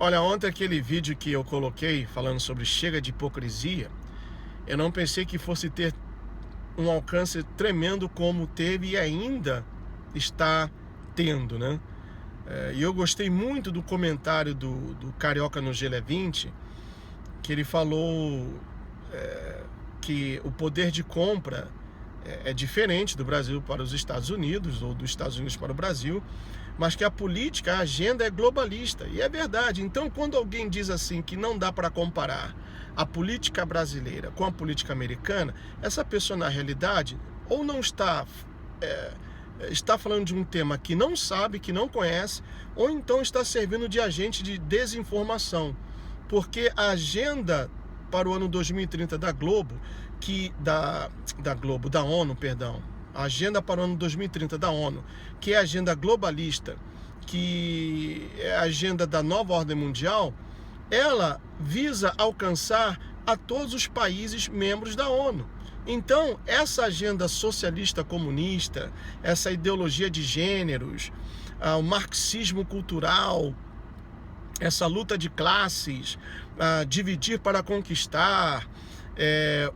Olha, ontem aquele vídeo que eu coloquei falando sobre chega de hipocrisia, eu não pensei que fosse ter um alcance tremendo como teve e ainda está tendo, né? E eu gostei muito do comentário do Carioca no Gelo é 20, que ele falou que o poder de compra é diferente do Brasil para os Estados Unidos ou dos Estados Unidos para o Brasil, mas que a política, a agenda é globalista. E é verdade. Então, quando alguém diz assim que não dá para comparar a política brasileira com a política americana, essa pessoa, na realidade, ou não está falando de um tema que não sabe, que não conhece, ou então está servindo de agente de desinformação. Porque a agenda para o ano 2030 da ONU, perdão, a agenda para o ano 2030 da ONU, que é a agenda globalista, que é a agenda da nova ordem mundial, ela visa alcançar a todos os países membros da ONU. Então, essa agenda socialista comunista, essa ideologia de gêneros, o marxismo cultural, essa luta de classes, dividir para conquistar,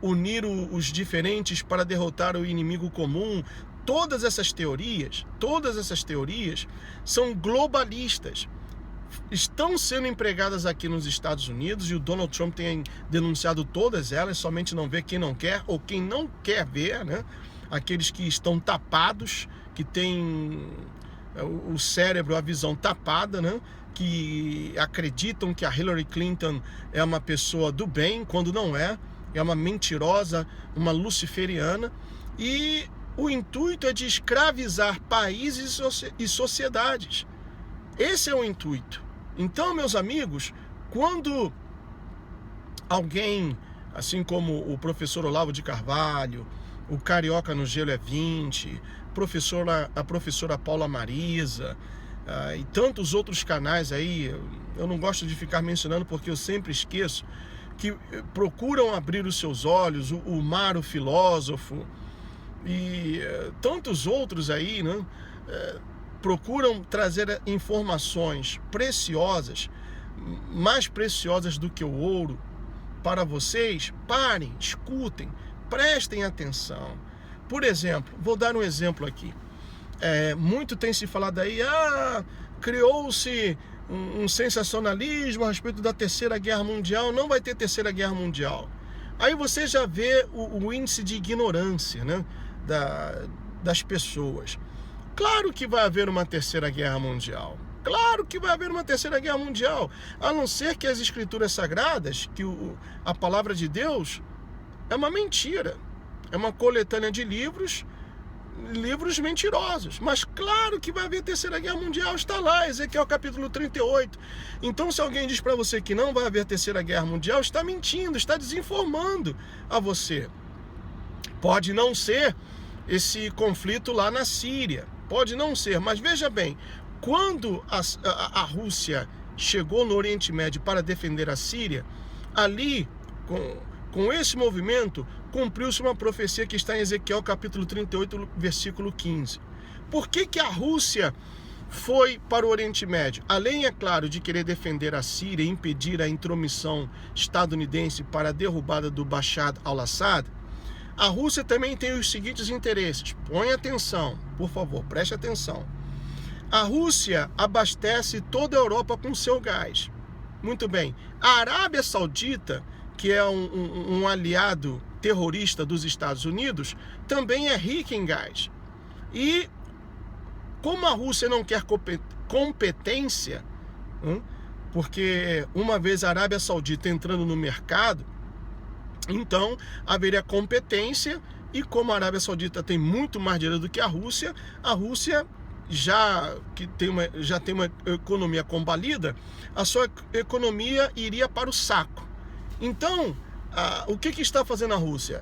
unir os diferentes para derrotar o inimigo comum, todas essas teorias são globalistas. Estão sendo empregadas aqui nos Estados Unidos e o Donald Trump tem denunciado todas elas, somente não vê quem não quer ou quem não quer ver, né? Aqueles que estão tapados, que têm o cérebro, a visão tapada, né? Que acreditam que a Hillary Clinton é uma pessoa do bem, quando não é uma mentirosa, uma luciferiana, e o intuito é de escravizar países e sociedades. Esse é o intuito. Então, meus amigos, quando alguém, assim como o professor Olavo de Carvalho, o Carioca no Gelo é 20, a professora Paula Marisa, e tantos outros canais aí, eu não gosto de ficar mencionando porque eu sempre esqueço, que procuram abrir os seus olhos, o Mar, o filósofo, e tantos outros aí, né? Procuram trazer informações preciosas, mais preciosas do que o ouro, para vocês. Parem, escutem, prestem atenção. Por exemplo, vou dar um exemplo aqui. Muito tem se falado aí, criou-se um sensacionalismo a respeito da Terceira Guerra Mundial, não vai ter Terceira Guerra Mundial. Aí você já vê o índice de ignorância, né, das pessoas. Claro que vai haver uma Terceira Guerra Mundial. Claro que vai haver uma Terceira Guerra Mundial. A não ser que as Escrituras Sagradas, que a Palavra de Deus é uma mentira. É uma coletânea de livros mentirosos. Mas claro que vai haver Terceira Guerra Mundial. Está lá, Ezequiel capítulo 38. Então, se alguém diz para você que não vai haver Terceira Guerra Mundial, está mentindo, está desinformando a você. Pode não ser esse conflito lá na Síria. Pode não ser, mas veja bem, quando a Rússia chegou no Oriente Médio para defender a Síria, ali, com esse movimento, cumpriu-se uma profecia que está em Ezequiel capítulo 38, versículo 15. Por que a Rússia foi para o Oriente Médio? Além, é claro, de querer defender a Síria e impedir a intromissão estadunidense para a derrubada do Bashar al-Assad, a Rússia também tem os seguintes interesses. Põe atenção, por favor, preste atenção. A Rússia abastece toda a Europa com seu gás. Muito bem. A Arábia Saudita, que é um aliado terrorista dos Estados Unidos, também é rica em gás. E como a Rússia não quer competência, porque uma vez a Arábia Saudita entrando no mercado, então haveria competência, e como a Arábia Saudita tem muito mais dinheiro do que a Rússia já tem uma economia combalida, a sua economia iria para o saco. Então, o que está fazendo a Rússia?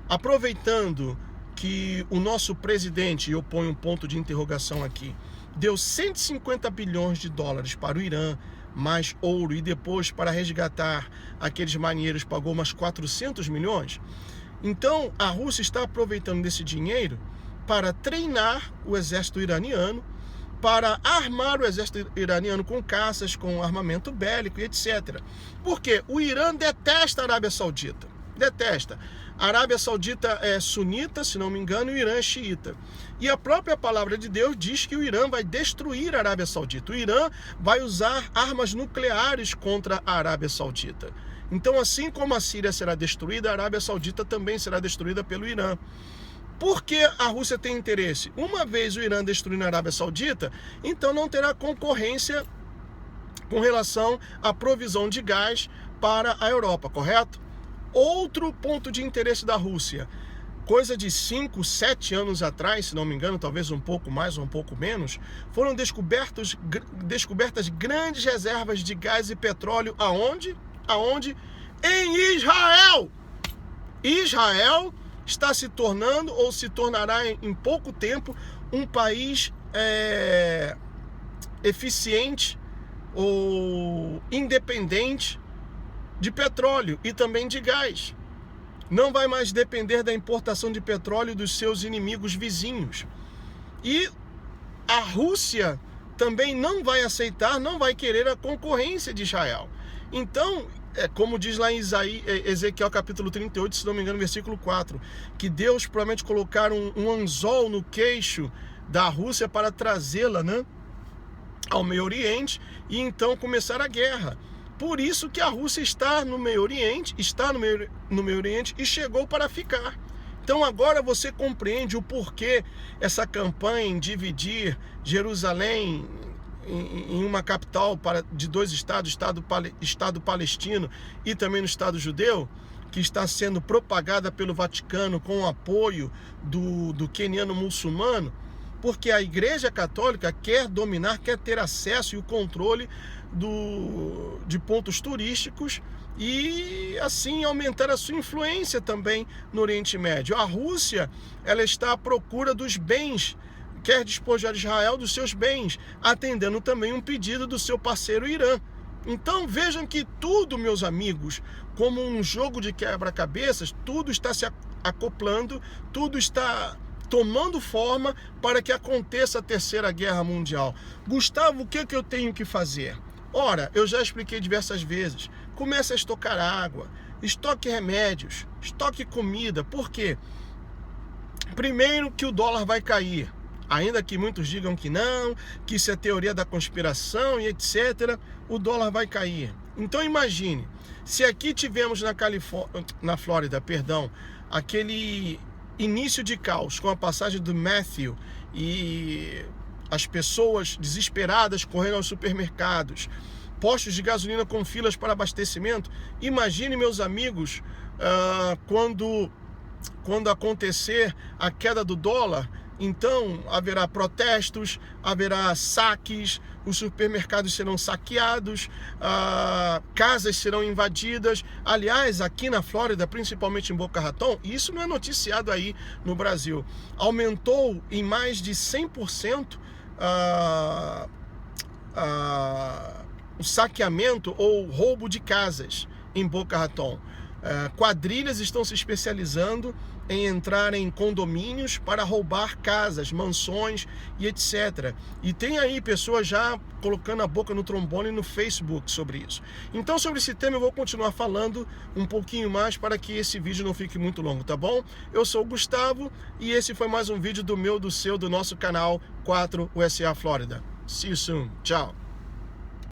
Aproveitando que o nosso presidente, e eu ponho um ponto de interrogação aqui, deu 150 bilhões de dólares para o Irã, mais ouro, e depois para resgatar aqueles marinheiros pagou umas 400 milhões. Então a Rússia está aproveitando desse dinheiro para treinar o exército iraniano, para armar o exército iraniano com caças, com armamento bélico e etc. Porque o Irã detesta a Arábia Saudita. Detesta. A Arábia Saudita é sunita, se não me engano, e o Irã é xiita. E a própria palavra de Deus diz que o Irã vai destruir a Arábia Saudita. O Irã vai usar armas nucleares contra a Arábia Saudita. Então, assim como a Síria será destruída, a Arábia Saudita também será destruída pelo Irã. Por que a Rússia tem interesse? Uma vez o Irã destruindo a Arábia Saudita, então não terá concorrência com relação à provisão de gás para a Europa, correto? Outro ponto de interesse da Rússia, coisa de 5, 7 anos atrás, se não me engano, talvez um pouco mais ou um pouco menos, foram descobertas grandes reservas de gás e petróleo aonde? Em Israel! Israel está se tornando, ou se tornará em pouco tempo, um país eficiente ou independente de petróleo e também de gás. Não vai mais depender da importação de petróleo dos seus inimigos vizinhos. E a Rússia também não vai aceitar, não vai querer a concorrência de Israel. Então, como diz lá em Ezequiel capítulo 38, se não me engano, versículo 4, que Deus promete colocar um anzol no queixo da Rússia para trazê-la, né, ao Meio Oriente e então começar a guerra. Por isso que a Rússia está no Meio Oriente, no Meio Oriente e chegou para ficar. Então agora você compreende o porquê essa campanha em dividir Jerusalém em uma capital de 2 estados, Estado palestino e também no Estado judeu, que está sendo propagada pelo Vaticano com o apoio do queniano muçulmano, porque a Igreja Católica quer dominar, quer ter acesso e o controle de pontos turísticos e assim aumentar a sua influência também no Oriente Médio. A Rússia, ela está à procura dos bens, quer despojar Israel dos seus bens, atendendo também um pedido do seu parceiro Irã. Então vejam que tudo, meus amigos, como um jogo de quebra-cabeças, tudo está se acoplando, tudo está tomando forma para que aconteça a Terceira Guerra Mundial. Gustavo, o que eu tenho que fazer? Ora, eu já expliquei diversas vezes. Comece a estocar água, estoque remédios, estoque comida. Por quê? Primeiro que o dólar vai cair. Ainda que muitos digam que não, que isso é teoria da conspiração e etc., o dólar vai cair. Então imagine, se aqui tivemos na Flórida, aquele início de caos com a passagem do Matthew e as pessoas desesperadas correndo aos supermercados, postos de gasolina com filas para abastecimento, imagine, meus amigos, quando acontecer a queda do dólar, então haverá protestos, haverá saques, os supermercados serão saqueados, casas serão invadidas. Aliás, aqui na Flórida, principalmente em Boca Raton, isso não é noticiado aí no Brasil, aumentou em mais de 100% o saqueamento ou roubo de casas em Boca Raton. Quadrilhas estão se especializando em entrar em condomínios para roubar casas, mansões e etc. E tem aí pessoas já colocando a boca no trombone no Facebook sobre isso. Então, sobre esse tema eu vou continuar falando um pouquinho mais para que esse vídeo não fique muito longo, tá bom? Eu sou o Gustavo e esse foi mais um vídeo do nosso canal 4USA Flórida. See you soon. Tchau.